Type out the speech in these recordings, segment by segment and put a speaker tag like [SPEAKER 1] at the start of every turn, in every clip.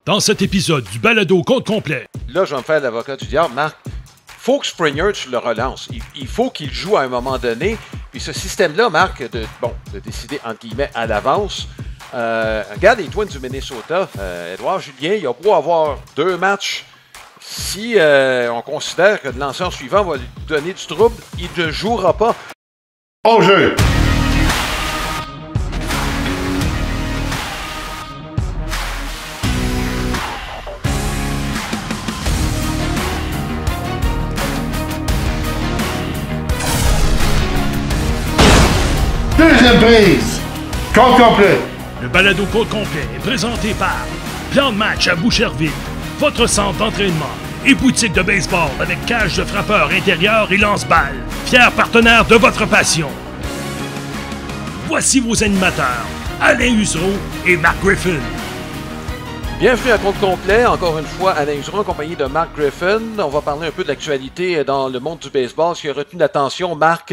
[SPEAKER 1] Dans cet épisode du balado compte complet.
[SPEAKER 2] Là, je vais me faire l'avocat du diable. Marc, faut que Springer, tu le relances. Il faut qu'il joue à un moment donné. Puis ce système-là, Marc, de décider, entre guillemets, à l'avance. Regarde les Twins du Minnesota. Édouard Julien, il a beau avoir 2 matchs. Si on considère que le lanceur suivant va lui donner du trouble, il ne jouera pas.
[SPEAKER 3] Au jeu! Deuxième prise! Compte complet!
[SPEAKER 1] Le balado compte complet est présenté par Plan de match à Boucherville, votre centre d'entraînement et boutique de baseball avec cage de frappeur intérieur et lance-balles. Fier partenaire de votre passion. Voici vos animateurs, Alain Usereau et Mark Griffin.
[SPEAKER 2] Bienvenue à Compte complet, encore une fois, Alain Usereau, en compagnie de Mark Griffin. On va parler un peu de l'actualité dans le monde du baseball. Ce qui a retenu l'attention, Marc,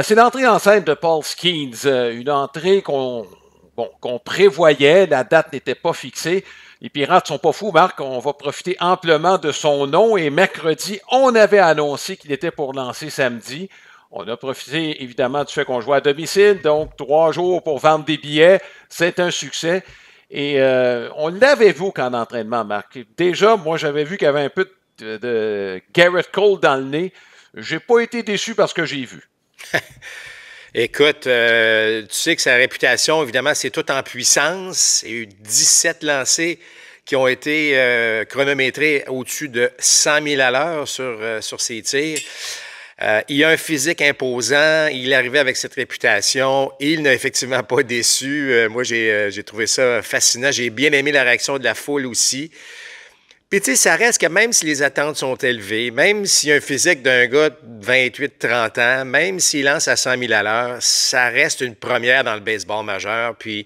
[SPEAKER 2] c'est l'entrée en scène de Paul Skeens. Une entrée qu'on prévoyait, la date n'était pas fixée. Les Pirates sont pas fous, Marc. On va profiter amplement de son nom. Et mercredi, on avait annoncé qu'il était pour lancer samedi. On a profité évidemment du fait qu'on jouait à domicile. Donc, 3 jours pour vendre des billets. C'est un succès. Et on l'avait vu au camp d'entraînement, Marc. Déjà, moi, j'avais vu qu'il y avait un peu de Garrett Cole dans le nez. J'ai pas été déçu par ce que j'ai vu.
[SPEAKER 4] Écoute, tu sais que sa réputation, évidemment, c'est tout en puissance. Il y a eu 17 lancés qui ont été chronométrés au-dessus de 100 000 à l'heure sur ses tirs. Il a un physique imposant. Il est arrivé avec cette réputation. Il n'a effectivement pas déçu. Moi, j'ai trouvé ça fascinant. J'ai bien aimé la réaction de la foule aussi. Puis, tu sais, ça reste que même si les attentes sont élevées, même s'il y a un physique d'un gars de 28-30 ans, même s'il lance à 100 000 à l'heure, ça reste une première dans le baseball majeur. Puis,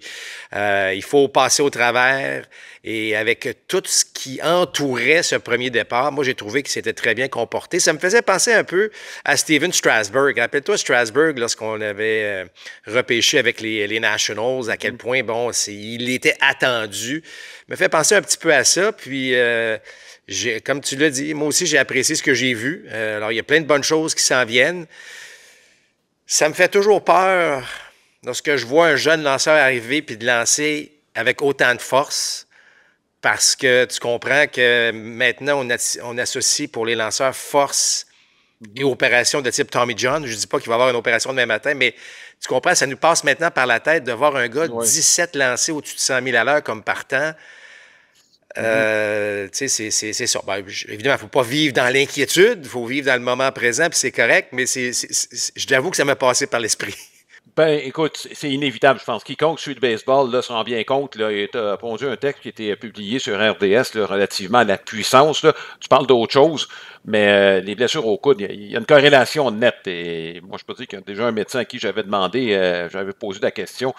[SPEAKER 4] il faut passer au travers. Et avec tout ce qui entourait ce premier départ, moi, j'ai trouvé qu'il s'était très bien comporté. Ça me faisait penser un peu à Steven Strasburg. Rappelle-toi Strasburg, lorsqu'on avait repêché avec les Nationals, à quel point, il était attendu. Me fait penser un petit peu à ça. Puis, comme tu l'as dit, moi aussi, j'ai apprécié ce que j'ai vu. Alors, il y a plein de bonnes choses qui s'en viennent. Ça me fait toujours peur lorsque je vois un jeune lanceur arriver puis de lancer avec autant de force. Parce que tu comprends que maintenant, on associe pour les lanceurs force et opération de type Tommy John. Je ne dis pas qu'il va y avoir une opération demain matin, mais tu comprends, ça nous passe maintenant par la tête de voir un gars de 17 lancés au-dessus de 100 000 à l'heure comme partant. Tu sais, c'est ça. Évidemment, il ne faut pas vivre dans l'inquiétude, il faut vivre dans le moment présent, puis c'est correct, mais je l'avoue que ça m'a passé par l'esprit.
[SPEAKER 2] Écoute, c'est inévitable, je pense. Quiconque suit le baseball là, se rend bien compte. Là, il a pondu un texte qui a été publié sur RDS là, relativement à la puissance. Là. Tu parles d'autre chose, mais les blessures au coude, il y a une corrélation nette. Et moi, je peux dire qu'il y a déjà un médecin à qui j'avais demandé, j'avais posé la question.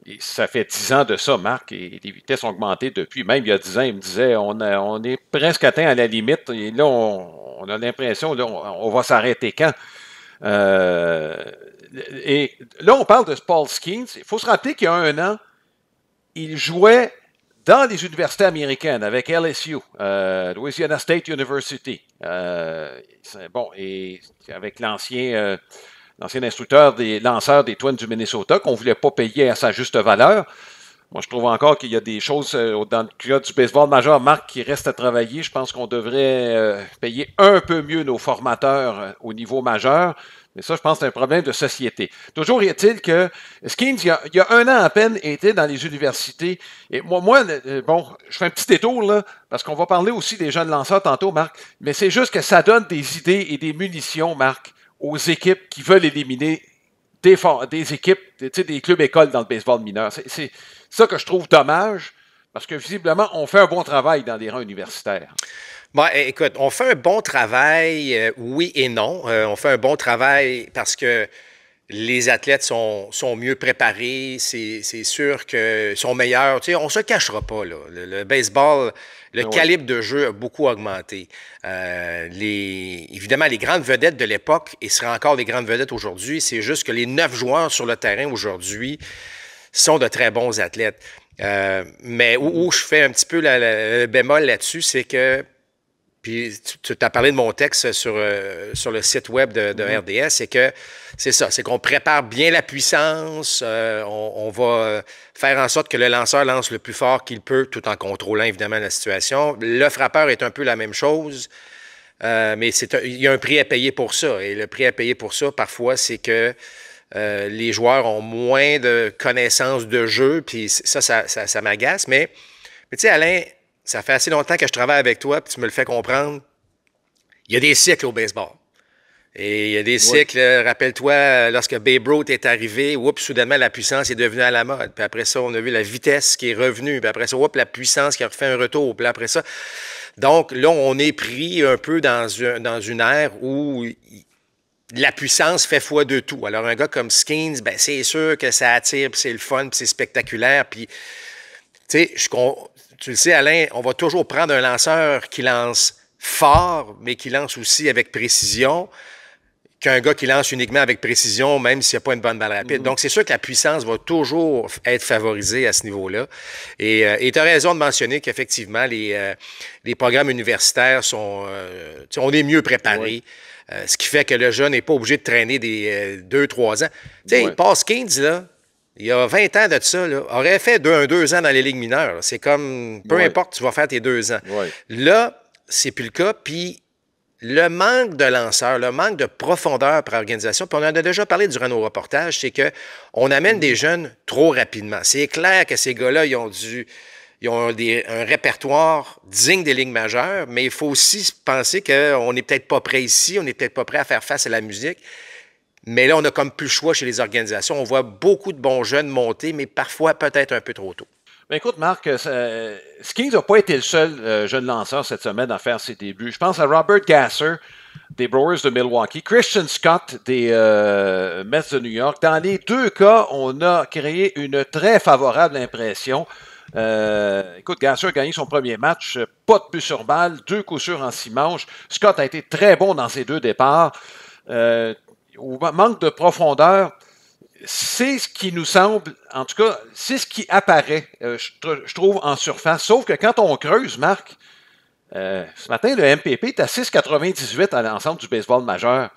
[SPEAKER 2] Et ça fait 10 ans de ça, Marc, et les vitesses ont augmenté depuis. Même il y a 10 ans, il me disait on est presque atteint à la limite. Et là, on a l'impression là, on va s'arrêter quand? Et là, on parle de Paul Skeens. Il faut se rappeler qu'il y a 1 an, il jouait dans les universités américaines avec LSU, Louisiana State University. Et avec l'ancien instructeur des lanceurs des Twins du Minnesota qu'on ne voulait pas payer à sa juste valeur. Moi, je trouve encore qu'il y a des choses dans le cas du baseball majeur, Marc, qui reste à travailler. Je pense qu'on devrait payer un peu mieux nos formateurs au niveau majeur. Mais ça, je pense que c'est un problème de société. Toujours est-il que Skeens, il y a 1 an à peine, était dans les universités. Et moi, je fais un petit détour, là, parce qu'on va parler aussi des jeunes lanceurs tantôt, Marc. Mais c'est juste que ça donne des idées et des munitions, Marc, aux équipes qui veulent éliminer des équipes, des clubs écoles dans le baseball mineur. C'est ça que je trouve dommage, parce que visiblement, on fait un bon travail dans les rangs universitaires.
[SPEAKER 4] Écoute, on fait un bon travail, oui et non. On fait un bon travail parce que les athlètes sont mieux préparés, c'est sûr qu'ils sont meilleurs. Tu sais, on ne se cachera pas, là. Le baseball, le calibre de jeu a beaucoup augmenté. Évidemment, les grandes vedettes de l'époque, et seraient encore les grandes vedettes aujourd'hui, c'est juste que les 9 joueurs sur le terrain aujourd'hui sont de très bons athlètes. Mais où je fais un petit peu le bémol là-dessus, c'est que, puis tu t'as parlé de mon texte sur le site web de RDS, c'est ça, c'est qu'on prépare bien la puissance, on va faire en sorte que le lanceur lance le plus fort qu'il peut, tout en contrôlant évidemment la situation. Le frappeur est un peu la même chose, mais il y a un prix à payer pour ça. Et le prix à payer pour ça, parfois, c'est que les joueurs ont moins de connaissances de jeu, puis ça m'agace. Mais tu sais, Alain, ça fait assez longtemps que je travaille avec toi, puis tu me le fais comprendre. Il y a des cycles au baseball. Et il y a des cycles, rappelle-toi, lorsque Babe Ruth est arrivé, soudainement, la puissance est devenue à la mode. Puis après ça, on a vu la vitesse qui est revenue. Puis après ça, la puissance qui a refait un retour. Puis après ça... Donc là, on est pris un peu dans une ère où la puissance fait foi de tout. Alors, un gars comme Skeens, ben c'est sûr que ça attire, puis c'est le fun, puis c'est spectaculaire. Puis, tu sais, tu le sais, Alain, on va toujours prendre un lanceur qui lance fort, mais qui lance aussi avec précision, qu'un gars qui lance uniquement avec précision, même s'il n'y a pas une bonne balle rapide. Donc, c'est sûr que la puissance va toujours être favorisée à ce niveau-là. Et tu as raison de mentionner qu'effectivement, les programmes universitaires sont... on est mieux préparés. Ce qui fait que le jeune n'est pas obligé de traîner des 2-3 ans. Tu sais, Paul Skeens, là, il y a 20 ans de ça, là, aurait fait 2 ans dans les ligues mineures. C'est comme, peu importe, tu vas faire tes 2 ans. Là, c'est plus le cas. Puis, le manque de lanceurs, le manque de profondeur par organisation, puis on en a déjà parlé durant nos reportages, c'est qu'on amène des jeunes trop rapidement. C'est clair que ces gars-là, ils ont un répertoire digne des ligues majeures, mais il faut aussi penser qu'on n'est peut-être pas prêt ici, on n'est peut-être pas prêt à faire face à la musique. Mais là, on a comme plus le choix chez les organisations. On voit beaucoup de bons jeunes monter, mais parfois peut-être un peu trop tôt.
[SPEAKER 2] Ben écoute, Marc, Skeens n'a pas été le seul jeune lanceur cette semaine à faire ses débuts. Je pense à Robert Gasser des Brewers de Milwaukee, Christian Scott des Mets de New York. Dans les deux cas, on a créé une très favorable impression. Écoute, Gasser a gagné son premier match, pas de but sur balle, 2 coups sûrs en 6 manches. Scott a été très bon dans ses 2 départs. Au manque de profondeur, c'est ce qui nous semble, en tout cas, c'est ce qui apparaît, je trouve, en surface. Sauf que quand on creuse, Marc, ce matin, le MPP est à 6,98 à l'ensemble du baseball majeur.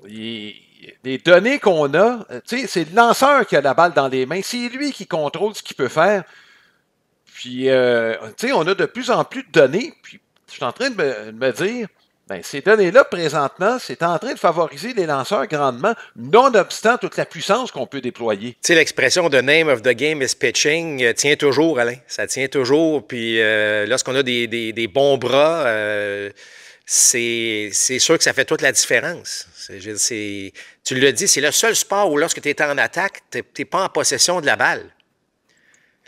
[SPEAKER 2] Les données qu'on a, c'est le lanceur qui a la balle dans les mains. C'est lui qui contrôle ce qu'il peut faire. Puis, on a de plus en plus de données. Puis, je suis en train de me dire, ben, ces données-là, présentement, c'est en train de favoriser les lanceurs grandement, nonobstant toute la puissance qu'on peut déployer.
[SPEAKER 4] Tu sais, l'expression « the name of the game is pitching » tient toujours, Alain. Ça tient toujours. Puis, lorsqu'on a des bons bras, c'est sûr que ça fait toute la différence. Tu l'as dit, c'est le seul sport où lorsque tu es en attaque, tu n'es pas en possession de la balle.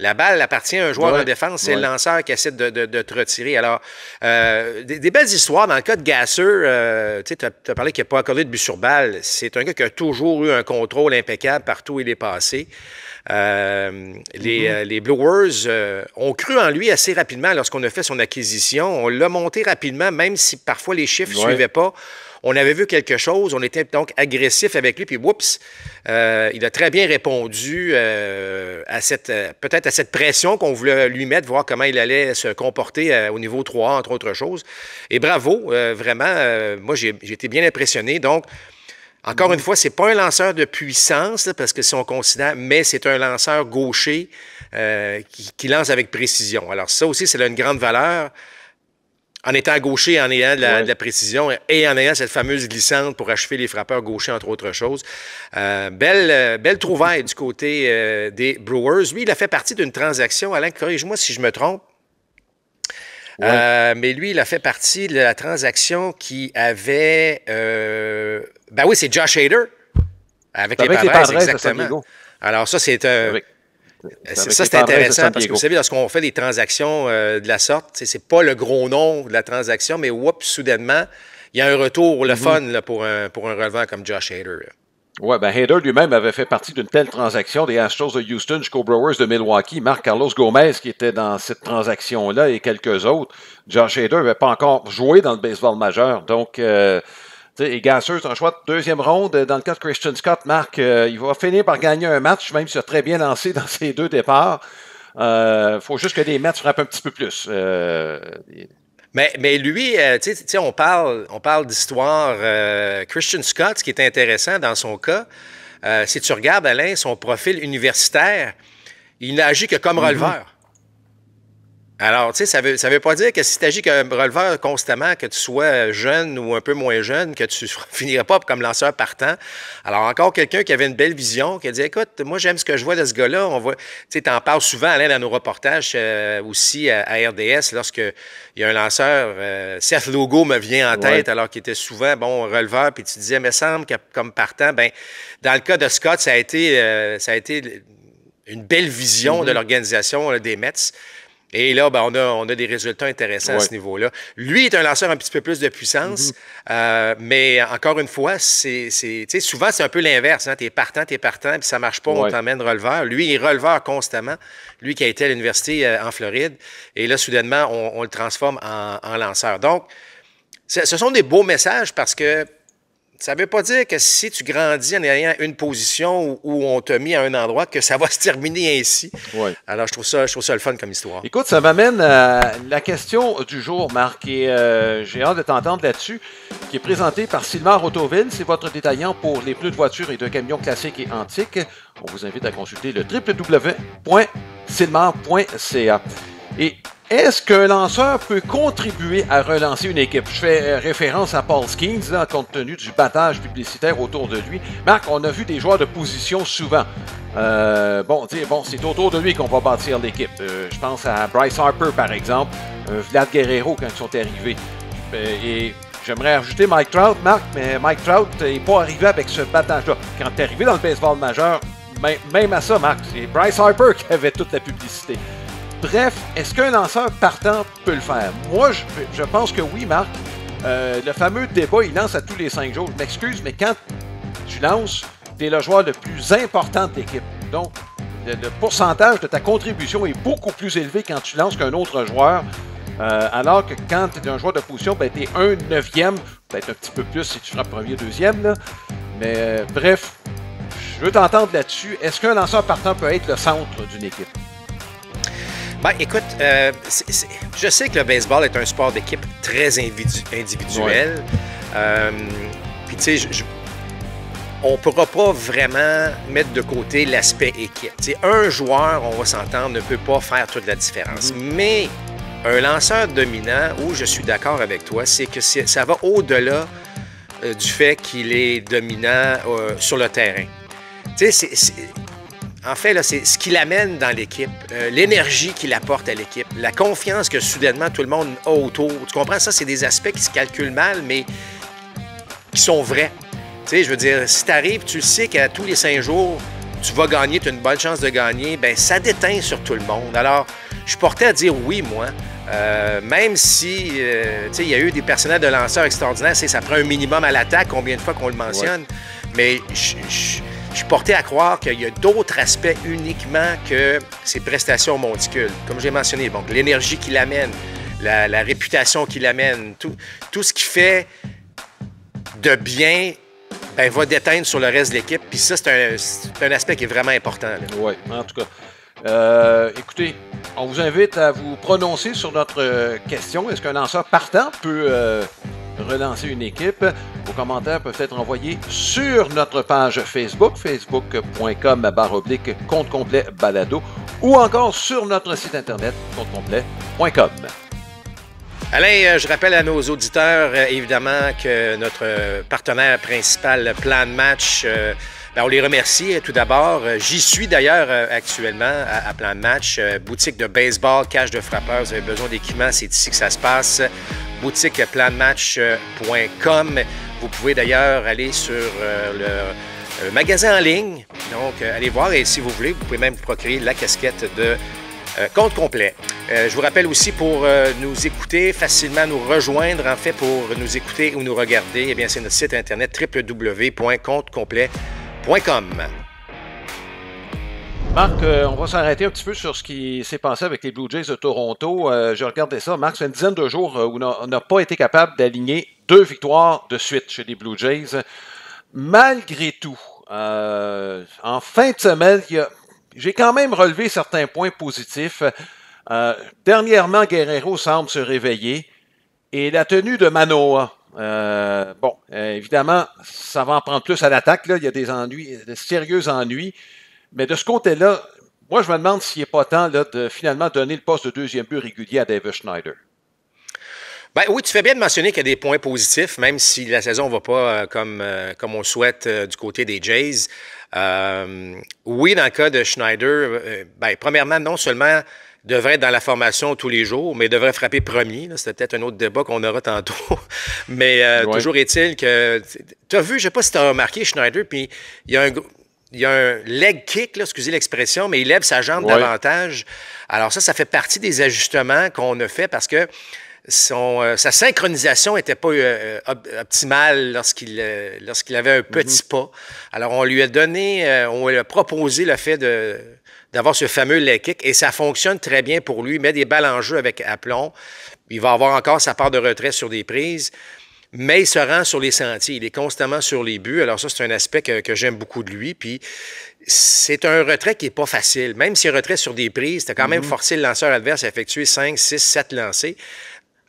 [SPEAKER 4] La balle appartient à un joueur de défense, c'est le lanceur qui essaie de te retirer. Alors, des belles histoires. Dans le cas de Gasser, tu as parlé qu'il n'a pas accordé de but sur balle. C'est un gars qui a toujours eu un contrôle impeccable partout où il est passé. Les Brewers ont cru en lui assez rapidement lorsqu'on a fait son acquisition. On l'a monté rapidement, même si parfois les chiffres ne suivaient pas. On avait vu quelque chose, on était donc agressif avec lui, puis il a très bien répondu peut-être à cette pression qu'on voulait lui mettre, voir comment il allait se comporter au niveau 3A, entre autres choses. Et bravo, vraiment, moi j'ai été bien impressionné. Donc, encore une fois, c'est pas un lanceur de puissance, là, parce que si on considère, mais c'est un lanceur gaucher qui lance avec précision. Alors ça aussi, c'est une grande valeur. En étant gaucher, en ayant de la précision et en ayant cette fameuse glissante pour achever les frappeurs gauchers, entre autres choses. Belle trouvaille du côté des Brewers. Lui, il a fait partie d'une transaction. Alain, corrige-moi si je me trompe. Mais lui, il a fait partie de la transaction qui avait... ben oui, c'est Josh Hader avec les Padres, exactement. Alors ça, c'est intéressant parce que vous savez, lorsqu'on fait des transactions de la sorte, c'est pas le gros nom de la transaction, mais soudainement, il y a un retour, le fun là, pour un relevant comme Josh Hader.
[SPEAKER 2] Oui, ben Hader lui-même avait fait partie d'une telle transaction des Astros de Houston jusqu'aux Brewers de Milwaukee. Marc Carlos Gomez qui était dans cette transaction-là et quelques autres. Josh Hader n'avait pas encore joué dans le baseball majeur. Donc, et Gasser, c'est un choix de 2e ronde. Dans le cas de Christian Scott, Marc, il va finir par gagner un match, même s'il a très bien lancé dans ses 2 départs. Faut juste que les Mets frappent un petit peu plus.
[SPEAKER 4] Mais lui, tu sais, on parle d'histoire. Christian Scott, ce qui est intéressant dans son cas, si tu regardes, Alain, son profil universitaire, il n'agit que comme releveur. Alors, tu sais, ça veut pas dire que si tu agis comme releveur constamment, que tu sois jeune ou un peu moins jeune, que tu finiras pas comme lanceur partant. Alors, encore quelqu'un qui avait une belle vision, qui a dit, écoute, moi, j'aime ce que je vois de ce gars-là. Tu sais, t'en parles souvent, Alain, dans nos reportages aussi à RDS, lorsqu'il y a un lanceur, Seth Lugo me vient en tête, alors qu'il était souvent, releveur, puis tu disais, mais semble que comme partant, dans le cas de Scott, ça a été une belle vision de l'organisation des Mets. Et là, on a des résultats intéressants à ce niveau-là. Lui est un lanceur un petit peu plus de puissance, mais encore une fois, souvent, c'est un peu l'inverse. Hein? T'es partant, puis ça marche pas, on t'emmène releveur. Lui, il est releveur constamment. Lui qui a été à l'université en Floride. Et là, soudainement, on le transforme en lanceur. Donc, ce sont des beaux messages parce que ça ne veut pas dire que si tu grandis en ayant une position où on t'a mis à un endroit, que ça va se terminer ainsi. Ouais. Alors, je trouve ça le fun comme histoire.
[SPEAKER 2] Écoute, ça m'amène à la question du jour, Marc, et j'ai hâte de t'entendre là-dessus, qui est présentée par Sylmar Autoville. C'est votre détaillant pour les pneus de voiture et de camions classiques et antiques. On vous invite à consulter le www.sylmar.ca. Et est-ce qu'un lanceur peut contribuer à relancer une équipe? Je fais référence à Paul Skeens, là, compte tenu du battage publicitaire autour de lui. Marc, on a vu des joueurs de position souvent. C'est autour de lui qu'on va bâtir l'équipe. Je pense à Bryce Harper, par exemple, Vlad Guerrero quand ils sont arrivés. Et j'aimerais ajouter Mike Trout, Marc, mais Mike Trout n'est pas arrivé avec ce battage-là. Quand tu es arrivé dans le baseball majeur, même à ça, Marc, c'est Bryce Harper qui avait toute la publicité. Bref, est-ce qu'un lanceur partant peut le faire? Moi, je pense que oui, Marc. Le fameux débat, il lance à tous les 5 jours. Je m'excuse, mais quand tu lances, tu es le joueur le plus important de l'équipe. Donc, le pourcentage de ta contribution est beaucoup plus élevé quand tu lances qu'un autre joueur. Alors que quand tu es un joueur de position, tu es un 9e, peut-être un petit peu plus si tu feras premier, deuxième. Là. Mais bref, je veux t'entendre là-dessus. Est-ce qu'un lanceur partant peut être le centre d'une équipe?
[SPEAKER 4] Écoute, je sais que le baseball est un sport d'équipe très individuel. Puis, tu sais, on ne pourra pas vraiment mettre de côté l'aspect équipe. Tu sais, un joueur, on va s'entendre, ne peut pas faire toute la différence. Mais un lanceur dominant, où je suis d'accord avec toi, c'est que ça va au-delà du fait qu'il est dominant sur le terrain. Tu sais, en fait, là, c'est ce qu'il amène dans l'équipe, l'énergie qu'il apporte à l'équipe, la confiance que soudainement tout le monde a autour. Tu comprends? Ça, c'est des aspects qui se calculent mal, mais qui sont vrais. Tu sais, je veux dire, si tu arrives, tu sais qu'à tous les 5 jours, tu vas gagner, tu as une bonne chance de gagner, bien, ça déteint sur tout le monde. Alors, je suis porté à dire oui, moi. Même si, tu sais, il y a eu des personnels de lanceurs extraordinaires, ça prend un minimum à l'attaque, combien de fois qu'on le mentionne, mais je suis porté à croire qu'il y a d'autres aspects uniquement que ses prestations monticules. Comme j'ai mentionné, l'énergie qu'il amène, la réputation qu'il amène, tout ce qui fait de bien va déteindre sur le reste de l'équipe. Puis ça, c'est un aspect qui est vraiment important.
[SPEAKER 2] Oui, en tout cas. Écoutez, on vous invite à vous prononcer sur notre question. Est-ce qu'un lanceur partant peut relancer une équipe? Vos commentaires peuvent être envoyés sur notre page Facebook, facebook.com/compte complet balado, ou encore sur notre site internet, comptecomplet.com.
[SPEAKER 4] Alain, je rappelle à nos auditeurs, évidemment, que notre partenaire principal, Plan de Match, on les remercie tout d'abord. J'y suis d'ailleurs actuellement à Plan de Match, boutique de baseball, cage de frappeurs. Vous avez besoin d'équipement, c'est ici que ça se passe. Boutique planmatch.com. Vous pouvez d'ailleurs aller sur le magasin en ligne. Donc, allez voir et si vous voulez, vous pouvez même vous procurer la casquette de compte complet. Je vous rappelle aussi pour nous écouter, facilement nous rejoindre, en fait, pour nous écouter ou nous regarder, eh bien, c'est notre site internet www.comptecomplet.com.
[SPEAKER 2] Marc, on va s'arrêter un petit peu sur ce qui s'est passé avec les Blue Jays de Toronto. Je regardais ça. Marc, ça fait une dizaine de jours où on n'a pas été capable d'aligner 2 victoires de suite chez les Blue Jays. Malgré tout, en fin de semaine, il j'ai quand même relevé certains points positifs. Dernièrement, Guerrero semble se réveiller. Et la tenue de Manoah. Évidemment, ça va en prendre plus à l'attaque. Là. Il y a des ennuis, de sérieux ennuis. Mais de ce côté-là, moi, je me demande s'il n'est pas temps là, de finalement donner le poste de deuxième but régulier à David Schneider.
[SPEAKER 4] Ben oui, tu fais bien de mentionner qu'il y a des points positifs, même si la saison ne va pas comme on le souhaite du côté des Jays. Oui, dans le cas de Schneider, premièrement, non seulement devrait être dans la formation tous les jours, mais devrait frapper premier. C'était peut-être un autre débat qu'on aura tantôt. Mais toujours est-il que... Tu as vu, je ne sais pas si tu as remarqué Schneider, puis il y a un leg kick, là, excusez l'expression, mais il lève sa jambe davantage. Alors ça fait partie des ajustements qu'on a fait parce que sa synchronisation n'était pas optimale lorsqu'il avait un petit pas. Alors, on lui a proposé le fait d'avoir ce fameux leg kick et ça fonctionne très bien pour lui. Il met des balles en jeu avec aplomb. Il va avoir encore sa part de retrait sur des prises, mais il se rend sur les sentiers. Il est constamment sur les buts. Alors ça, c'est un aspect que j'aime beaucoup de lui. Puis c'est un retrait qui n'est pas facile. Même s'il retrait sur des prises, tu as quand même forcé le lanceur adverse à effectuer 5, 6, 7 lancers.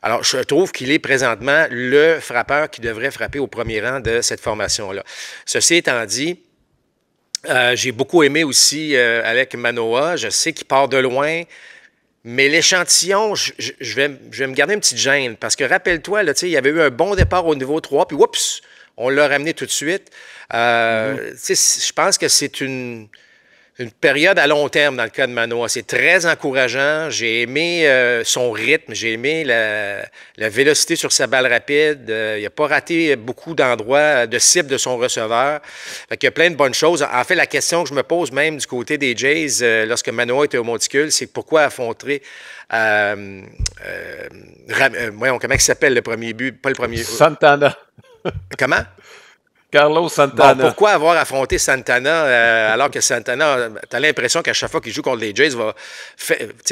[SPEAKER 4] Alors, je trouve qu'il est présentement le frappeur qui devrait frapper au premier rang de cette formation-là. Ceci étant dit, j'ai beaucoup aimé aussi Alek Manoah. Je sais qu'il part de loin, mais l'échantillon, je vais me garder une petite gêne parce que rappelle-toi, là, il y avait eu un bon départ au niveau 3, puis oups, on l'a ramené tout de suite. Je pense que c'est une période à long terme dans le cas de Manoah. C'est très encourageant. J'ai aimé son rythme. J'ai aimé la vélocité sur sa balle rapide. Il n'a pas raté beaucoup d'endroits de cible de son receveur. Fait qu'il y a plein de bonnes choses. En fait, la question que je me pose même du côté des Jays lorsque Manoah était au monticule, c'est pourquoi affronter... comment il s'appelle le premier but? Pas le premier...
[SPEAKER 2] Santana.
[SPEAKER 4] Comment?
[SPEAKER 2] Carlos Santana.
[SPEAKER 4] Bon, pourquoi avoir affronté Santana alors que Santana, tu as l'impression qu'à chaque fois qu'il joue contre les Jays,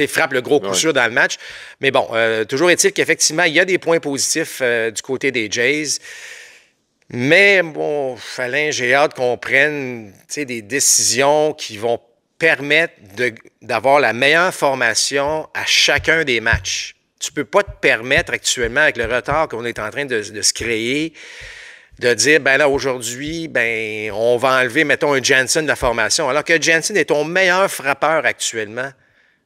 [SPEAKER 4] frappe le gros coup sûr dans le match. Mais bon, toujours est-il qu'effectivement, il y a des points positifs du côté des Jays. Mais bon, Alain, j'ai hâte qu'on prenne des décisions qui vont permettre d'avoir la meilleure formation à chacun des matchs. Tu ne peux pas te permettre actuellement, avec le retard qu'on est en train de se créer, de dire, ben là, aujourd'hui, ben, on va enlever, mettons, un Jansen de la formation, alors que Jansen est ton meilleur frappeur actuellement.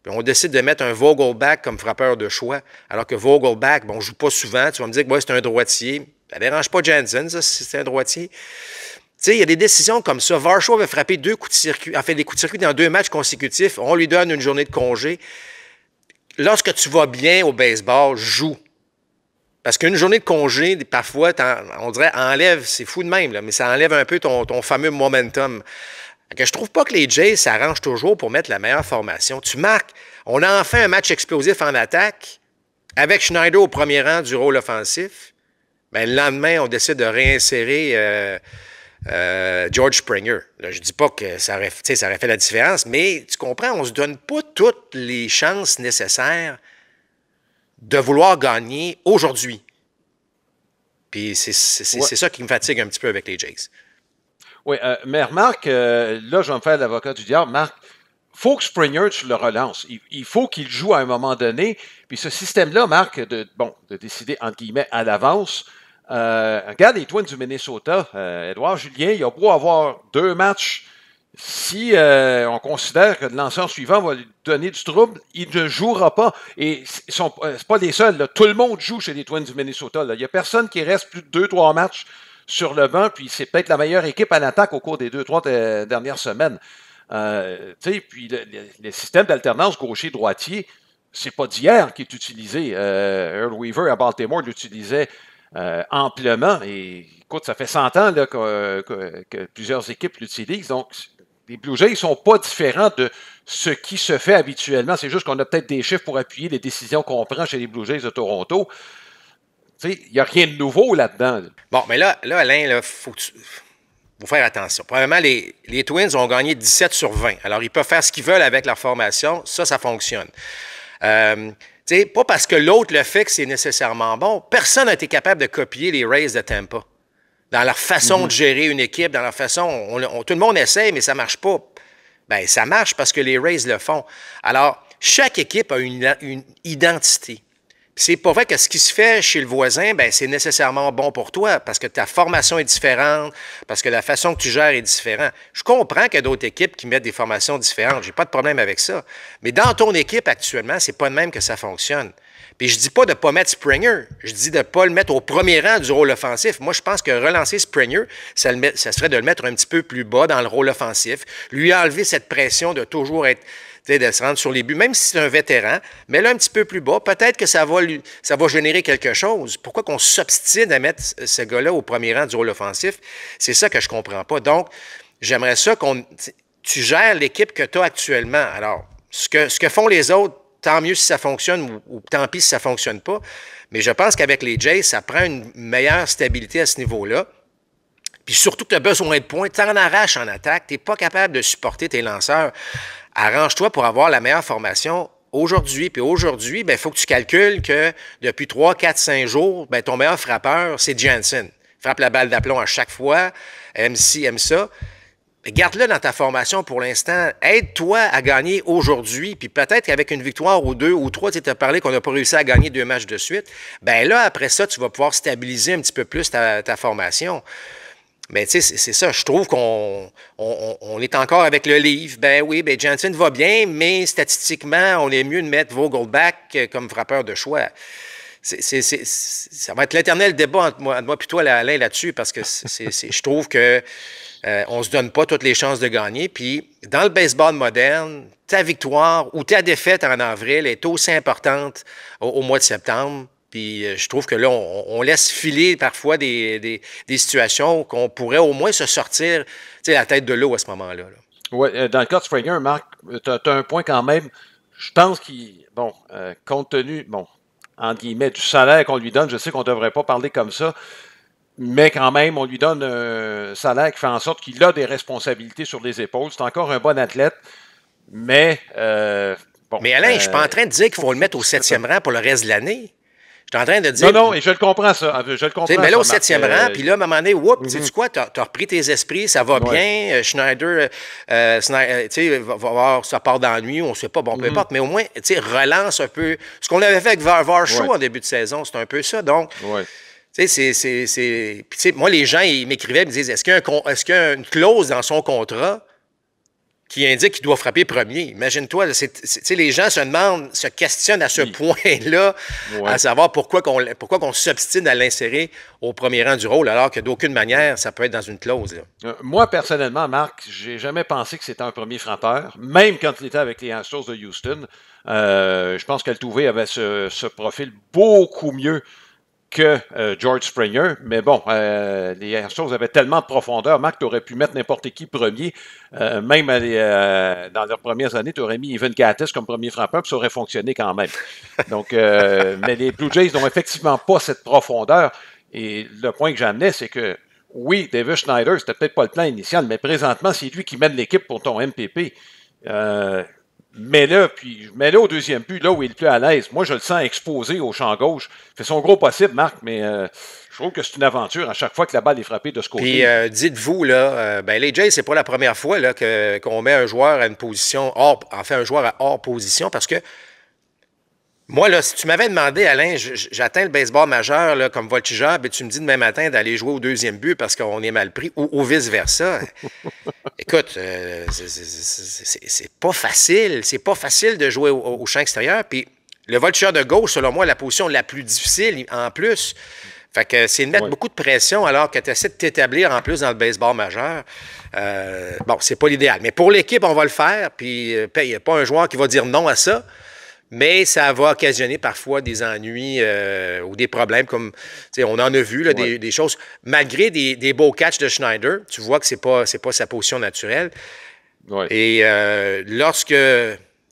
[SPEAKER 4] Puis on décide de mettre un Vogelbach comme frappeur de choix, alors que Vogelbach, bon, on ne joue pas souvent. Tu vas me dire que c'est un droitier. Ça ne dérange pas Jansen, ça, si c'est un droitier. Tu sais, il y a des décisions comme ça. Varsho avait frappé des coups de circuit dans 2 matchs consécutifs. On lui donne une journée de congé. Lorsque tu vas bien au baseball, joue. Parce qu'une journée de congé, parfois, on dirait, enlève, c'est fou de même, là, mais ça enlève un peu ton fameux momentum. Je trouve pas que les Jays s'arrangent toujours pour mettre la meilleure formation. Tu marques, on a enfin un match explosif en attaque, avec Schneider au premier rang du rôle offensif. Ben, le lendemain, on décide de réinsérer George Springer. Là, je dis pas que ça aurait fait la différence, mais tu comprends, on se donne pas toutes les chances nécessaires de vouloir gagner aujourd'hui. Puis c'est ça qui me fatigue un petit peu avec les Jays.
[SPEAKER 2] Oui, mais remarque, là, je vais me faire l'avocat du diable. Marc, il faut que Springer, tu le relances. Il faut qu'il joue à un moment donné. Puis ce système-là, Marc, de décider, entre guillemets, à l'avance. Regarde les Twins du Minnesota. Édouard Julien, il a beau avoir 2 matchs. Si on considère que le lanceur suivant va lui donner du trouble, il ne jouera pas. Et c'est pas les seuls. Là. Tout le monde joue chez les Twins du Minnesota. Là. Il n'y a personne qui reste plus de 2-3 matchs sur le banc. Puis c'est peut-être la meilleure équipe à l'attaque au cours des 2-3 dernières semaines. Puis le système d'alternance gaucher-droitier, c'est pas d'hier qui est utilisé. Earl Weaver à Baltimore l'utilisait amplement. Et écoute, ça fait 100 ans là, que plusieurs équipes l'utilisent. Donc, les Blue Jays ne sont pas différents de ce qui se fait habituellement. C'est juste qu'on a peut-être des chiffres pour appuyer les décisions qu'on prend chez les Blue Jays de Toronto. Il n'y a rien de nouveau là-dedans.
[SPEAKER 4] Bon, mais là Alain, il faut faire attention. Premièrement, les Twins ont gagné 17 sur 20. Alors, ils peuvent faire ce qu'ils veulent avec leur formation. Ça fonctionne. Pas parce que l'autre le fait que c'est nécessairement bon. Personne n'a été capable de copier les Rays de Tampa. Dans leur façon de gérer une équipe, dans leur façon... tout le monde essaie, mais ça ne marche pas. Bien, ça marche parce que les Rays le font. Alors, chaque équipe a une identité. C'est pas vrai que ce qui se fait chez le voisin, ben c'est nécessairement bon pour toi parce que ta formation est différente, parce que la façon que tu gères est différente. Je comprends qu'il y a d'autres équipes qui mettent des formations différentes. J'ai pas de problème avec ça. Mais dans ton équipe actuellement, c'est pas de même que ça fonctionne. Puis je dis pas de pas mettre Springer. Je dis de ne pas le mettre au premier rang du rôle offensif. Moi, je pense que relancer Springer, ça serait de le mettre un petit peu plus bas dans le rôle offensif, lui enlever cette pression de toujours être... de se rendre sur les buts, même si c'est un vétéran, mais là, un petit peu plus bas, peut-être que ça va générer quelque chose. Pourquoi qu'on s'obstine à mettre ce gars-là au premier rang du rôle offensif? C'est ça que je ne comprends pas. Donc, j'aimerais ça tu gères l'équipe que tu as actuellement. Alors, ce que font les autres, tant mieux si ça fonctionne ou tant pis si ça ne fonctionne pas. Mais je pense qu'avec les Jays, ça prend une meilleure stabilité à ce niveau-là. Puis surtout que tu as besoin de points, tu en arraches en attaque, tu n'es pas capable de supporter tes lanceurs. Arrange-toi pour avoir la meilleure formation aujourd'hui. Puis aujourd'hui, il faut que tu calcules que depuis 3, 4, 5 jours, ton meilleur frappeur, c'est Jansen. Frappe la balle d'aplomb à chaque fois, aime ci, aime ça. Garde-le dans ta formation pour l'instant. Aide-toi à gagner aujourd'hui. Puis peut-être qu'avec une victoire ou 2 ou 3, tu as parlé qu'on n'a pas réussi à gagner 2 matchs de suite. Bien là, après ça, tu vas pouvoir stabiliser un petit peu plus ta formation. Mais tu sais, c'est ça. Je trouve qu'on est encore avec le livre. Ben oui, Jansen va bien, mais statistiquement, on est mieux de mettre Vogelbach comme frappeur de choix. Ça va être l'éternel débat entre moi et toi, Alain, là-dessus, parce que je trouve que on ne se donne pas toutes les chances de gagner. Puis, dans le baseball moderne, ta victoire ou ta défaite en avril est aussi importante au mois de septembre. Puis je trouve que là, on laisse filer parfois des situations qu'on pourrait au moins se sortir la tête de l'eau à ce moment-là.
[SPEAKER 2] Oui, dans le cas de Springer, Marc, tu as un point quand même. Je pense compte tenu, entre guillemets, du salaire qu'on lui donne, je sais qu'on ne devrait pas parler comme ça, mais quand même, on lui donne un salaire qui fait en sorte qu'il a des responsabilités sur les épaules. C'est encore un bon athlète, mais...
[SPEAKER 4] mais Alain, je ne suis pas en train de dire qu'il faut le mettre au 7e rang pour le reste de l'année. Je suis en train de dire...
[SPEAKER 2] Non, et je le comprends, ça. Je le comprends.
[SPEAKER 4] Mais là, au 7e rang, puis là, à un moment donné, sais-tu quoi? Tu as repris tes esprits, ça va bien. Schneider, va voir, ça part dans la nuit, on ne sait pas, peu importe, mais au moins, relance un peu. Ce qu'on avait fait avec Varsho en début de saison, c'est un peu ça. Donc, moi, les gens, ils m'écrivaient, ils me disaient, est-ce qu'il y a une clause dans son contrat qui indique qu'il doit frapper premier? Imagine-toi, les gens se questionnent à ce point-là, à savoir pourquoi qu'on s'obstine à l'insérer au premier rang du rôle, alors que d'aucune manière, ça peut être dans une clause.
[SPEAKER 2] Moi, personnellement, Marc, j'ai jamais pensé que c'était un premier frappeur, même quand il était avec les Astros de Houston. Je pense qu'Altuve avait ce profil beaucoup mieux que George Springer, mais bon, les Astros avaient tellement de profondeur. Marc, tu aurais pu mettre n'importe qui premier, même dans leurs premières années, tu aurais mis Evan Gattis comme premier frappeur, puis ça aurait fonctionné quand même. Donc, mais les Blue Jays n'ont effectivement pas cette profondeur, et le point que j'amenais, c'est que oui, Davis Schneider, c'était peut-être pas le plan initial, mais présentement, c'est lui qui mène l'équipe pour ton MPP. Mets-le au deuxième but, là où il est le plus à l'aise. Moi, je le sens exposé au champ gauche. Il fait son gros possible, Marc, mais je trouve que c'est une aventure à chaque fois que la balle est frappée de ce côté.
[SPEAKER 4] Puis, dites-vous, là, les Jays, c'est pas la première fois là, qu'on met un joueur à une position un joueur à hors position, parce que moi, là, si tu m'avais demandé, Alain, j'atteins le baseball majeur là, comme voltigeur, et tu me dis demain matin d'aller jouer au deuxième but parce qu'on est mal pris, ou vice-versa. Écoute, c'est pas facile. C'est pas facile de jouer au champ extérieur. Puis le voltigeur de gauche, selon moi, la position la plus difficile en plus. Fait que c'est de mettre beaucoup de pression alors que tu essaies de t'établir en plus dans le baseball majeur. C'est pas l'idéal. Mais pour l'équipe, on va le faire. Puis il n'y a pas un joueur qui va dire non à ça. Mais ça va occasionner parfois des ennuis ou des problèmes, comme on en a vu là, des choses. Malgré des beaux catchs de Schneider, tu vois que c'est pas sa position naturelle. Ouais. Et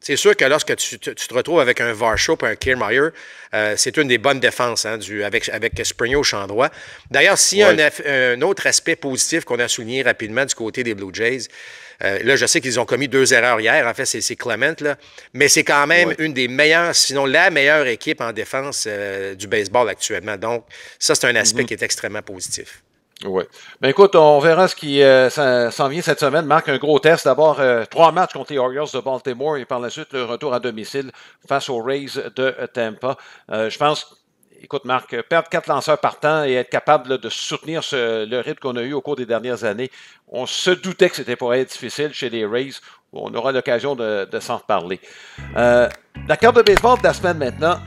[SPEAKER 4] c'est sûr que lorsque tu te retrouves avec un Varsho et un Kiermaier, c'est une des bonnes défenses avec Springer au champ droit. D'ailleurs, s'il y a un autre aspect positif qu'on a souligné rapidement du côté des Blue Jays, là, je sais qu'ils ont commis 2 erreurs hier. En fait, c'est Clement, là. Mais c'est quand même une des meilleures, sinon la meilleure équipe en défense du baseball actuellement. Donc, ça, c'est un aspect qui est extrêmement positif.
[SPEAKER 2] Oui. Ben écoute, on verra ce qui s'en vient cette semaine. Marc, un gros test. D'abord, 3 matchs contre les Orioles de Baltimore et par la suite, le retour à domicile face aux Rays de Tampa. Je pense, écoute, Marc, perdre 4 lanceurs partants et être capable là, de soutenir le rythme qu'on a eu au cours des dernières années, on se doutait que c'était pour être difficile chez les Rays. On aura l'occasion de s'en reparler. La carte de baseball de la semaine maintenant,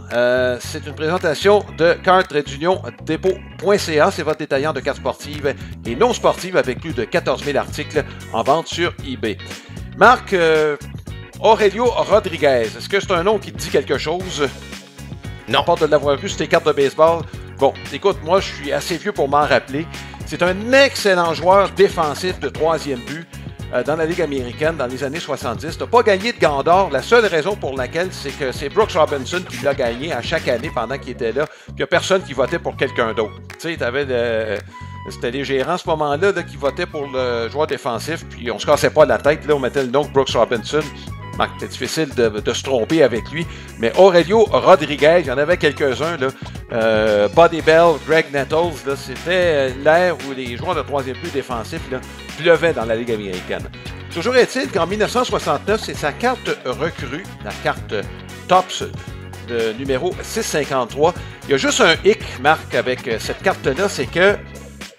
[SPEAKER 2] c'est une présentation de carte-dépôt.ca. C'est votre détaillant de cartes sportives et non sportives avec plus de 14 000 articles en vente sur eBay. Marc, Aurelio Rodriguez, est-ce que c'est un nom qui te dit quelque chose?
[SPEAKER 4] Non.
[SPEAKER 2] À part de l'avoir vu sur tes cartes de baseball. Bon, écoute, moi, je suis assez vieux pour m'en rappeler. C'est un excellent joueur défensif de troisième but dans la Ligue américaine dans les années 70. N'a pas gagné de Gant d'Or. La seule raison pour laquelle, c'est que c'est Brooks Robinson qui l'a gagné à chaque année pendant qu'il était là. Puis il n'y a personne qui votait pour quelqu'un d'autre. Tu sais, c'était les gérants à ce moment-là qui votaient pour le joueur défensif. Puis on se cassait pas la tête. Là, on mettait le nom de Brooks Robinson. C'était difficile de se tromper avec lui. Mais Aurelio Rodriguez, il y en avait quelques-uns. Buddy Bell, Greg Nettles, c'était l'ère où les joueurs de troisième but défensif pleuvaient dans la Ligue américaine. Toujours est-il qu'en 1969, c'est sa carte recrue, la carte Topps, de numéro 653. Il y a juste un hic, Marc, avec cette carte-là, c'est que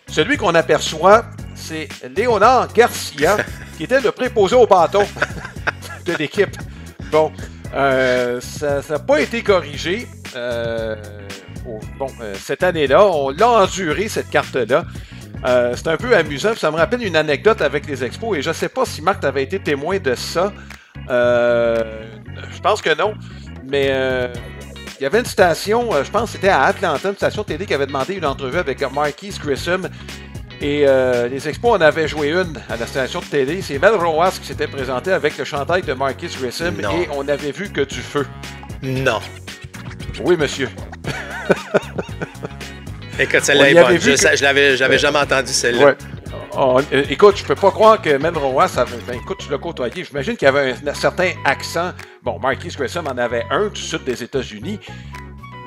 [SPEAKER 2] celui qu'on aperçoit, c'est Léonard Garcia, qui était le préposé au bâton de l'équipe. Bon, ça n'a pas été corrigé. Cette année-là, on l'a enduré, cette carte-là. C'est un peu amusant. Ça me rappelle une anecdote avec les Expos, et je ne sais pas si Marc t'avait été témoin de ça. Je pense que non. Mais il y avait une station, je pense que c'était à Atlanta, une station télé qui avait demandé une entrevue avec Marquise Grissom. Et les Expos en avaient joué une à la station de télé. C'est Mel Rojas qui s'était présenté avec le chandail de Marquise Grissom et on n'avait vu que du feu.
[SPEAKER 4] Non.
[SPEAKER 2] Oui, monsieur.
[SPEAKER 4] Écoute, celle-là est bonne. J'avais jamais entendu celle-là.
[SPEAKER 2] Ouais. Écoute, je peux pas croire que Mel Rojas avait... écoute, tu l'as côtoyé. J'imagine qu'il y avait un certain accent. Bon, Marquise Grissom en avait un du sud des États-Unis.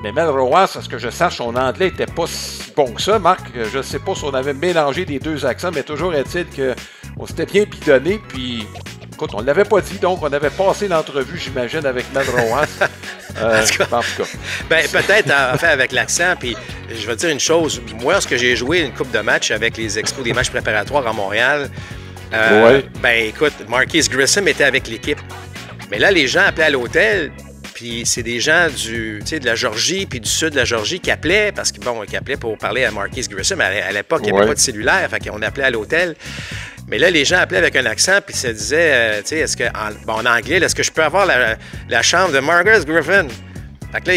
[SPEAKER 2] Mais Mel Rojas, à ce que je sache, son anglais n'était pas si bon que ça, Marc. Je ne sais pas si on avait mélangé les deux accents, mais toujours est-il qu'on s'était bien bidonné. Puis, écoute, on ne l'avait pas dit, donc on avait passé l'entrevue, j'imagine, avec Mel Rojas. En tout cas.
[SPEAKER 4] Ben, peut-être, en fait, avec l'accent. Puis, je vais te dire une chose. Moi, lorsque j'ai joué une couple de matchs avec les Expos, des matchs préparatoires à Montréal, ben, écoute, Marquise Grissom était avec l'équipe. Mais là, les gens appelaient à l'hôtel. Puis c'est des gens de la Georgie puis du sud de la Georgie qui appelaient, parce que qui appelaient pour parler à Marquise Grissom. À l'époque, il n'y avait pas de cellulaire, fait qu'on appelait à l'hôtel. Mais là, les gens appelaient avec un accent, puis se disaient, est-ce que, en anglais, est-ce que je peux avoir la chambre de Marcus Griffin? Fait que là,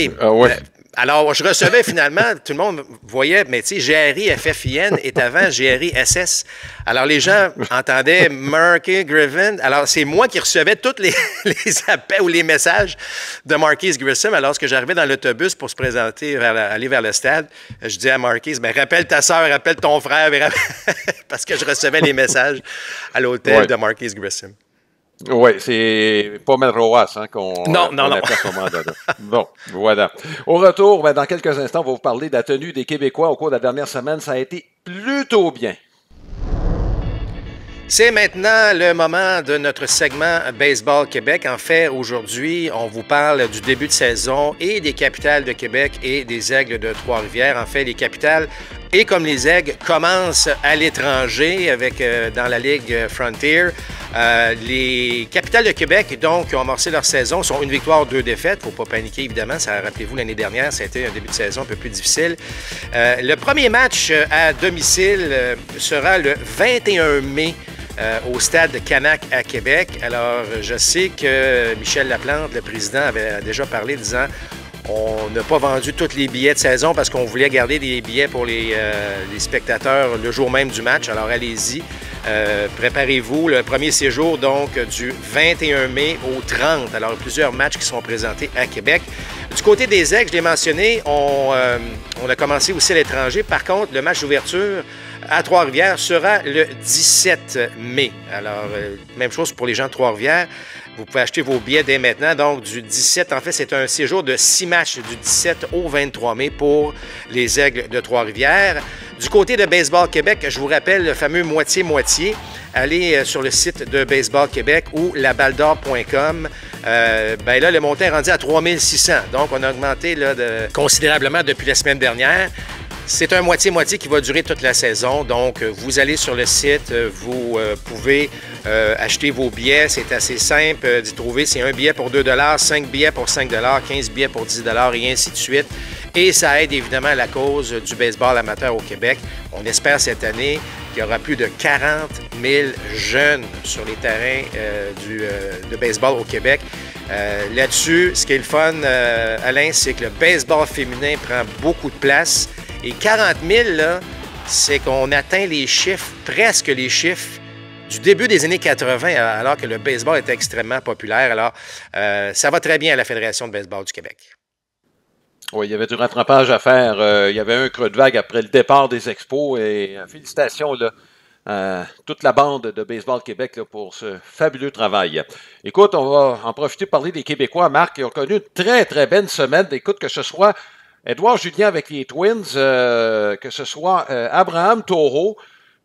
[SPEAKER 4] alors, je recevais finalement, tout le monde voyait, mais tu sais, GRI FFIN est avant GRI SS. Alors, les gens entendaient Marquis Griffin. Alors, c'est moi qui recevais tous les appels ou les messages de Marquise Grissom. Alors, lorsque j'arrivais dans l'autobus pour se présenter, aller vers le stade, je disais à Marquise, ben, rappelle ta soeur, rappelle ton frère, parce que je recevais les messages à l'hôtel de Marquise Grissom.
[SPEAKER 2] Oui, c'est pas Mel Rojas qu'on appelle à ce moment-là. Bon, voilà. Au retour, dans quelques instants, on va vous parler de la tenue des Québécois au cours de la dernière semaine. Ça a été plutôt bien.
[SPEAKER 4] C'est maintenant le moment de notre segment Baseball Québec. En fait, aujourd'hui, on vous parle du début de saison et des Capitales de Québec et des Aigles de Trois-Rivières. En fait, les Capitales et comme les Aigles commencent à l'étranger dans la Ligue Frontier. Les Capitales de Québec, donc, qui ont amorcé leur saison, sont une victoire, 2 défaites. Il ne faut pas paniquer, évidemment. Rappelez-vous, l'année dernière, ça a été un début de saison un peu plus difficile. Le premier match à domicile sera le 21 mai au stade Canac à Québec. Alors, je sais que Michel Laplante, le président, avait déjà parlé disant on n'a pas vendu tous les billets de saison parce qu'on voulait garder des billets pour les spectateurs le jour même du match. Alors, allez-y. Préparez-vous. Le premier séjour, donc, du 21 mai au 30. Alors, plusieurs matchs qui seront présentés à Québec. Du côté des Aigles, je l'ai mentionné, on a commencé aussi à l'étranger. Par contre, le match d'ouverture à Trois-Rivières sera le 17 mai. Alors, même chose pour les gens de Trois-Rivières. Vous pouvez acheter vos billets dès maintenant. Donc, du 17, en fait, c'est un séjour de 6 matchs du 17 au 23 mai pour les Aigles de Trois-Rivières. Du côté de Baseball Québec, je vous rappelle le fameux moitié-moitié. Allez sur le site de Baseball Québec ou labaldor.com. Ben là, le montant est rendu à 3600. Donc, on a augmenté là, considérablement depuis la semaine dernière. C'est un moitié-moitié qui va durer toute la saison. Donc, vous allez sur le site, vous pouvez acheter vos billets. C'est assez simple d'y trouver. C'est un billet pour 2 $, 5 billets pour 5 $, 15 billets pour 10 $ et ainsi de suite. Et ça aide évidemment à la cause du baseball amateur au Québec. On espère cette année qu'il y aura plus de 40 000 jeunes sur les terrains de baseball au Québec. Là-dessus, ce qui est le fun, Alain, c'est que le baseball féminin prend beaucoup de place. Et 40 000, là, c'est qu'on atteint les chiffres, presque les chiffres du début des années 80, alors que le baseball était extrêmement populaire. Alors, ça va très bien à la Fédération de baseball du Québec.
[SPEAKER 2] Oui, il y avait du rattrapage à faire. Il y avait un creux de vague après le départ des expos. Et félicitations là, à toute la bande de Baseball Québec là, pour ce fabuleux travail. Écoute, on va en profiter pour parler des Québécois, Marc, qui ont connu une très, très belle semaine. Écoute, que ce soit Édouard Julien avec les Twins, que ce soit Abraham Taureau,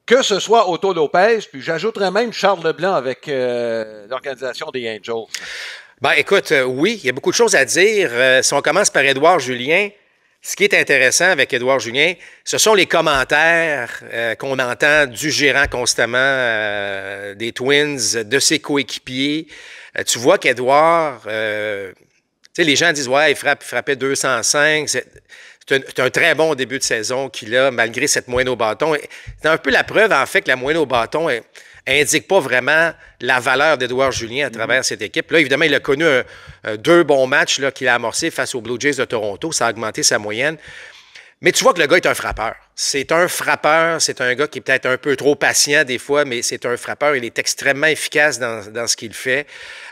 [SPEAKER 2] que ce soit Otto Lopez, puis j'ajouterais même Charles Leblanc avec l'organisation des Angels.
[SPEAKER 4] Ben, écoute, oui, il y a beaucoup de choses à dire. Si on commence par Édouard Julien, ce qui est intéressant avec Édouard Julien, ce sont les commentaires qu'on entend du gérant constamment des Twins, de ses coéquipiers. Tu vois qu'Édouard, tu sais, les gens disent, ouais, il frappait 205. C'est un très bon début de saison qu'il a, malgré cette moyenne au bâton. C'est un peu la preuve, en fait, que la moyenne au bâton indique pas vraiment la valeur d'Édouard Julien à travers cette équipe. Là, évidemment, il a connu deux bons matchs là, qu'il a amorcés face aux Blue Jays de Toronto. Ça a augmenté sa moyenne. Mais tu vois que le gars est un frappeur. C'est un frappeur. C'est un gars qui est peut-être un peu trop patient des fois, mais c'est un frappeur. Il est extrêmement efficace dans ce qu'il fait.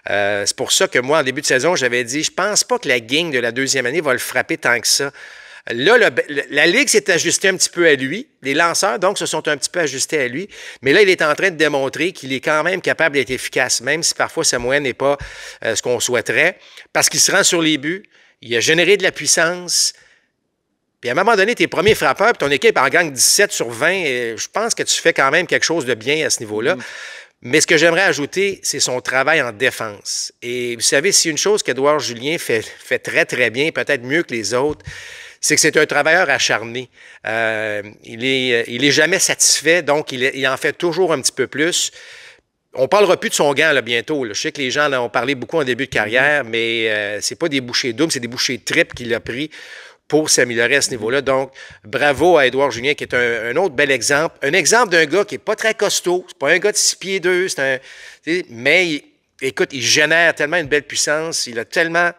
[SPEAKER 4] C'est pour ça que moi, en début de saison, j'avais dit, je pense pas que la gang de la deuxième année va le frapper tant que ça. Là, la Ligue s'est ajustée un petit peu à lui. Les lanceurs, donc, se sont un petit peu ajustés à lui. Mais là, il est en train de démontrer qu'il est quand même capable d'être efficace, même si parfois sa moyenne n'est pas ce qu'on souhaiterait, parce qu'il se rend sur les buts, il a généré de la puissance. Puis à un moment donné, tes premiers frappeurs, puis ton équipe en gagne 17 sur 20, et je pense que tu fais quand même quelque chose de bien à ce niveau-là. Mais ce que j'aimerais ajouter, c'est son travail en défense. Et vous savez, si une chose qu'Édouard Julien fait très, très bien, peut-être mieux que les autres, c'est que c'est un travailleur acharné. Il est jamais satisfait, donc il en fait toujours un petit peu plus. On parlera plus de son gant là, bientôt. Là. Je sais que les gens là, ont parlé beaucoup en début de carrière, mais c'est pas des bouchées doubles, c'est des bouchées triples qu'il a pris pour s'améliorer à ce niveau-là. Donc, bravo à Édouard Julien, qui est un autre bel exemple. Un exemple d'un gars qui n'est pas très costaud. C'est pas un gars de 6 pieds 2, mais écoute, il génère tellement une belle puissance. Il a tellement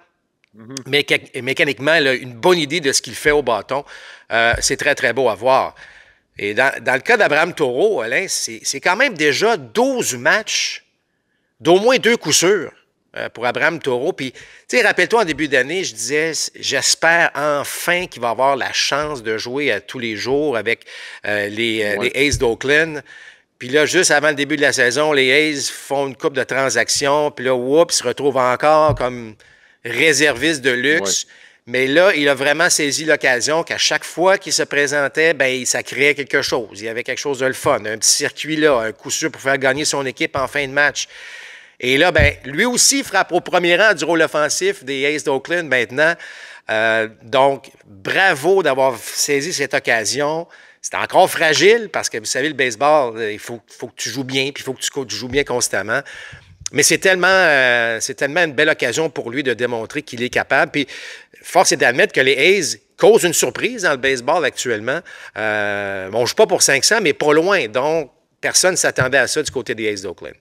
[SPEAKER 4] mécaniquement là, une bonne idée de ce qu'il fait au bâton. C'est très, très beau à voir. Et dans le cas d'Abraham Taureau, Alain, c'est quand même déjà 12 matchs d'au moins 2 coups sûrs pour Abraham Taureau. Puis, tu sais, rappelle-toi, en début d'année, je disais, j'espère enfin qu'il va avoir la chance de jouer à tous les jours avec les A's d'Oakland. Puis là, juste avant le début de la saison, les A's font une couple de transactions. Puis là, oups, ils se retrouvent encore comme réserviste de luxe. Ouais. Mais là, il a vraiment saisi l'occasion qu'à chaque fois qu'il se présentait, bien, ça créait quelque chose. Il y avait quelque chose de le fun, un petit circuit là, un coup sûr pour faire gagner son équipe en fin de match. Et là, bien, lui aussi frappe au premier rang du rôle offensif des A's d'Oakland maintenant. Donc, bravo d'avoir saisi cette occasion. C'est encore fragile parce que, vous savez, le baseball, il faut que tu joues bien, puis il faut que tu joues bien constamment. Mais c'est tellement une belle occasion pour lui de démontrer qu'il est capable. Puis, force est d'admettre que les A's causent une surprise dans le baseball actuellement. On ne joue pas pour 500, mais pas loin. Donc, personne ne s'attendait à ça du côté des A's d'Oakland.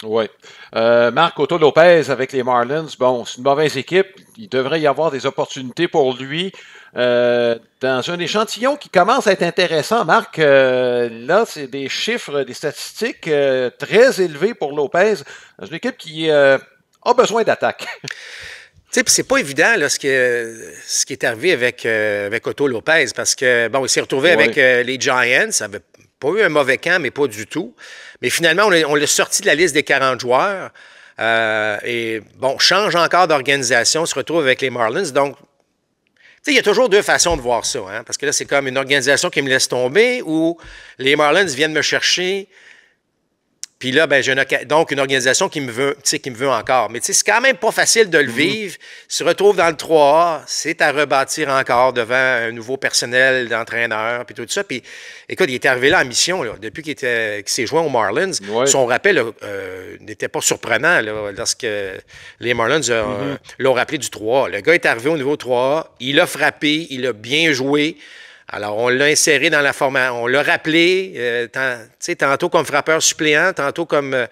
[SPEAKER 2] Oui. Marc, Otto Lopez avec les Marlins, bon, c'est une mauvaise équipe. Il devrait y avoir des opportunités pour lui. Dans un échantillon qui commence à être intéressant, Marc, là, c'est des chiffres, des statistiques très élevés pour Lopez. Dans une équipe qui a besoin d'attaque. Tu
[SPEAKER 4] sais, c'est pas évident là, ce qui est arrivé avec Otto Lopez, parce que, bon, il s'est retrouvé avec les Giants. Ça n'avait pas eu un mauvais camp, mais pas du tout. Mais finalement, on l'a sorti de la liste des 40 joueurs. Et bon, change encore d'organisation, se retrouve avec les Marlins. Donc, tu il y a toujours deux façons de voir ça, hein, parce que là, c'est comme une organisation qui me laisse tomber ou les Marlins viennent me chercher. Puis là, ben, j'ai donc une organisation qui me veut encore. Mais c'est quand même pas facile de le vivre. Se retrouve dans le 3A, c'est à rebâtir encore devant un nouveau personnel d'entraîneur, puis tout ça. Puis écoute, il était arrivé là en mission, là, depuis qu'il s'est joint aux Marlins. Ouais. Son rappel n'était pas surprenant là, lorsque les Marlins l'ont rappelé du 3A. Le gars est arrivé au niveau 3A, il a frappé, il a bien joué. Alors, on l'a inséré dans la formation, on l'a rappelé, tantôt comme frappeur suppléant, tantôt comme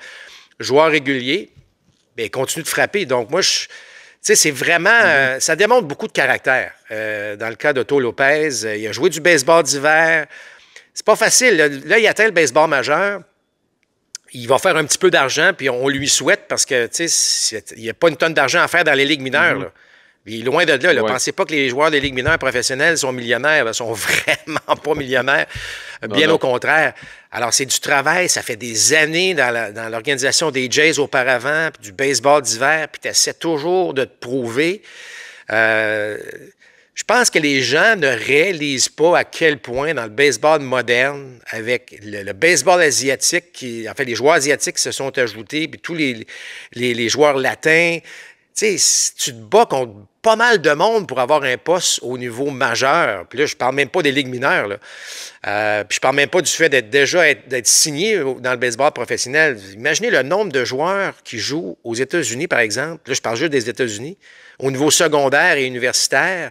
[SPEAKER 4] joueur régulier. Bien, il continue de frapper. Donc, moi, c'est vraiment, ça démontre beaucoup de caractère. Dans le cas d'Otto Lopez, il a joué du baseball d'hiver. C'est pas facile. Là, il atteint le baseball majeur. Il va faire un petit peu d'argent, puis on lui souhaite parce que, il n'y a pas une tonne d'argent à faire dans les ligues mineures, là. Puis loin de là, pensez pas que les joueurs des ligues mineures professionnelles sont millionnaires. Ils sont vraiment pas millionnaires. Bien au contraire. Alors, c'est du travail. Ça fait des années dans l'organisation des Jays auparavant, puis du baseball d'hiver, puis tu essaies toujours de te prouver. Je pense que les gens ne réalisent pas à quel point dans le baseball moderne, avec le baseball asiatique, les joueurs asiatiques qui se sont ajoutés, puis tous les joueurs latins, tu te bats contre pas mal de monde pour avoir un poste au niveau majeur. Puis là, je parle même pas des ligues mineures. Là. Puis je parle même pas du fait d'être signé dans le baseball professionnel. Imaginez le nombre de joueurs qui jouent aux États-Unis, par exemple. Là, je parle juste des États-Unis. Au niveau secondaire et universitaire,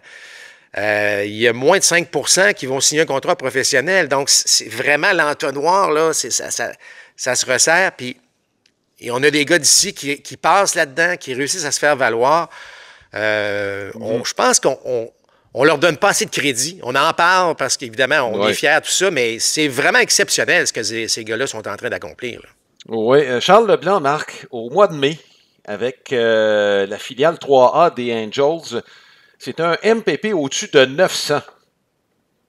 [SPEAKER 4] il y a moins de 5 % qui vont signer un contrat professionnel. Donc, c'est vraiment l'entonnoir, là. Ça se resserre. Puis, et on a des gars d'ici qui passent là-dedans, qui réussissent à se faire valoir. Je pense qu'on leur donne pas assez de crédit. On en parle parce qu'évidemment, on est fiers de tout ça, mais c'est vraiment exceptionnel ce que ces gars-là sont en train d'accomplir. Là.
[SPEAKER 2] Oui, Charles Leblanc, Marc, au mois de mai, avec la filiale 3A des Angels, c'est un MPP au-dessus de 900.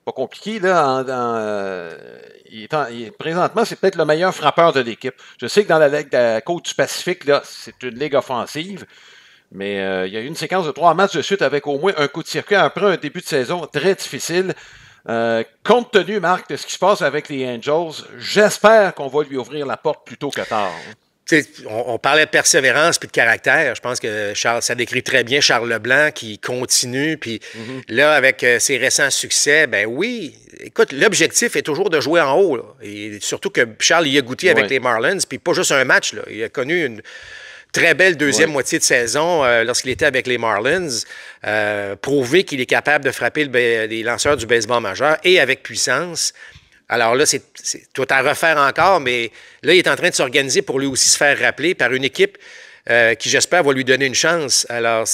[SPEAKER 2] Pas compliqué, là. Présentement, c'est peut-être le meilleur frappeur de l'équipe. Je sais que dans la Ligue de la Côte du Pacifique, là, c'est une ligue offensive. Mais il y a eu une séquence de 3 matchs de suite avec au moins un coup de circuit après un début de saison très difficile. Compte tenu, Marc, de ce qui se passe avec les Angels, j'espère qu'on va lui ouvrir la porte plus tôt que tard.
[SPEAKER 4] On parlait de persévérance puis de caractère. Je pense que Charles, ça décrit très bien Charles Leblanc qui continue. Puis là, avec ses récents succès, ben oui, écoute, l'objectif est toujours de jouer en haut. Là. Et surtout que Charles y a goûté avec les Marlins, puis pas juste un match. Là. Il a connu une très belle deuxième moitié de saison lorsqu'il était avec les Marlins, prouver qu'il est capable de frapper les lanceurs du baseball majeur et avec puissance. Alors là, c'est tout à refaire encore, mais là, il est en train de s'organiser pour lui aussi se faire rappeler par une équipe qui, j'espère, va lui donner une chance. Alors,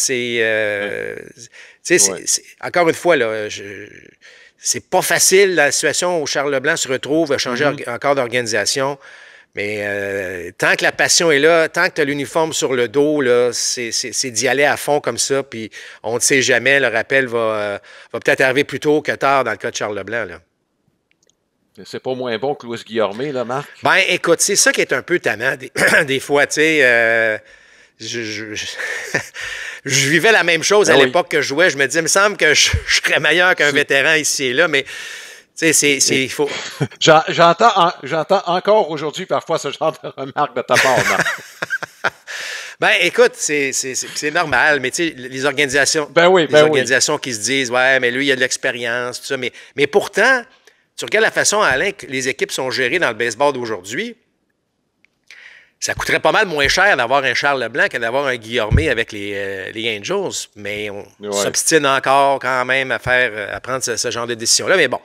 [SPEAKER 4] encore une fois, là, c'est pas facile la situation où Charles Leblanc se retrouve à changer encore d'organisation. Mais tant que la passion est là, tant que tu as l'uniforme sur le dos, là, c'est d'y aller à fond comme ça. Puis on ne sait jamais, le rappel va peut-être arriver plus tôt que tard dans le cas de Charles Leblanc. Là.
[SPEAKER 2] C'est pas moins bon que Louis Guillormé, là, Marc?
[SPEAKER 4] Ben, écoute, c'est ça qui est un peu tannant des fois, tu sais. Je vivais la même chose à l'époque que je jouais. Je me disais, il me semble que je serais meilleur qu'un vétéran ici et là, mais il faut.
[SPEAKER 2] J'entends encore aujourd'hui parfois ce genre de remarques de ta part, Marc.
[SPEAKER 4] Ben, écoute, c'est normal, mais tu sais, les organisations, organisations qui se disent, ouais, mais lui, il a de l'expérience, tout ça, mais pourtant, tu regardes la façon, Alain, que les équipes sont gérées dans le baseball d'aujourd'hui, ça coûterait pas mal moins cher d'avoir un Charles Leblanc que d'avoir un Guillormé avec les Angels, mais on s'obstine encore quand même à prendre ce genre de décision-là, mais bon.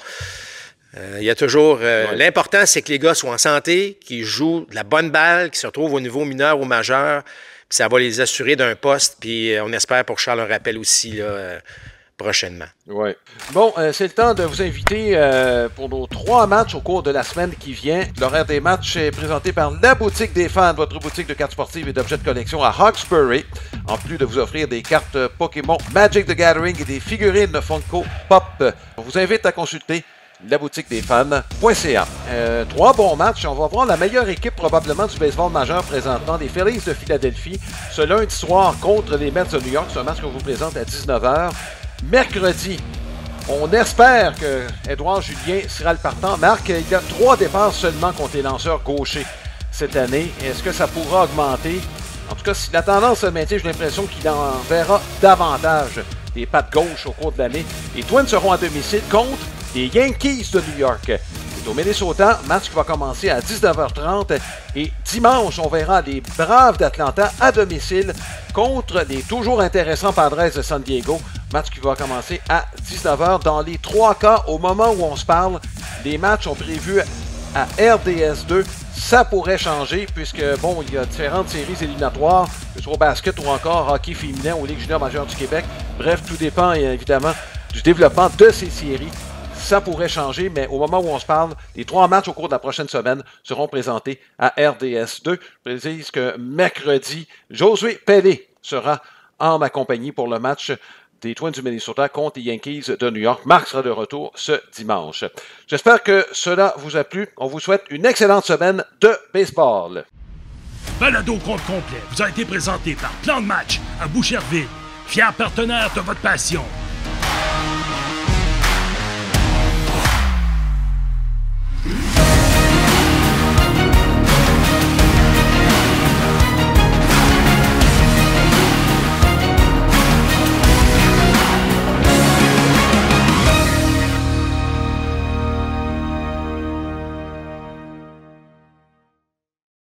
[SPEAKER 4] Il y a toujours... L'important, c'est que les gars soient en santé, qu'ils jouent de la bonne balle, qu'ils se retrouvent au niveau mineur ou majeur, puis ça va les assurer d'un poste, puis on espère pour Charles un rappel aussi, là, prochainement.
[SPEAKER 2] Oui. Bon, c'est le temps de vous inviter pour nos 3 matchs au cours de la semaine qui vient. L'horaire des matchs est présenté par la Boutique des Fans, votre boutique de cartes sportives et d'objets de collection à Hawkesbury. En plus de vous offrir des cartes Pokémon Magic the Gathering et des figurines Funko Pop. On vous invite à consulter laboutiquedesfans.ca. 3 bons matchs. On va voir la meilleure équipe probablement du baseball majeur présentement, les Phillies de Philadelphie, ce lundi soir contre les Mets de New York. C'est un match qu'on vous présente à 19h. mercredi. On espère que Édouard Julien sera le partant. Marc, il y a 3 départs seulement contre les lanceurs gauchers cette année. Est-ce que ça pourra augmenter? En tout cas, si la tendance se maintient, j'ai l'impression qu'il en verra davantage des pattes gauches au cours de l'année. Les Twins seront à domicile contre les Yankees de New York. C'est au Minnesota, match qui va commencer à 19h30. Et dimanche, on verra les Braves d'Atlanta à domicile contre les toujours intéressants Padres de San Diego. Match qui va commencer à 19h. Dans les 3 cas, au moment où on se parle, les matchs sont prévus à RDS 2. Ça pourrait changer puisque, bon, il y a différentes séries éliminatoires, que ce soit au basket ou encore hockey féminin ou Ligue junior majeure du Québec. Bref, tout dépend évidemment du développement de ces séries. Ça pourrait changer, mais au moment où on se parle, les 3 matchs au cours de la prochaine semaine seront présentés à RDS 2. Je précise que mercredi, Josué Pelé sera en ma compagnie pour le match des Twins du Minnesota contre les Yankees de New York. Marc sera de retour ce dimanche. J'espère que cela vous a plu. On vous souhaite une excellente semaine de baseball.
[SPEAKER 1] Balado compte complet vous a été présenté par Plan de match à Boucherville, fier partenaire de votre passion.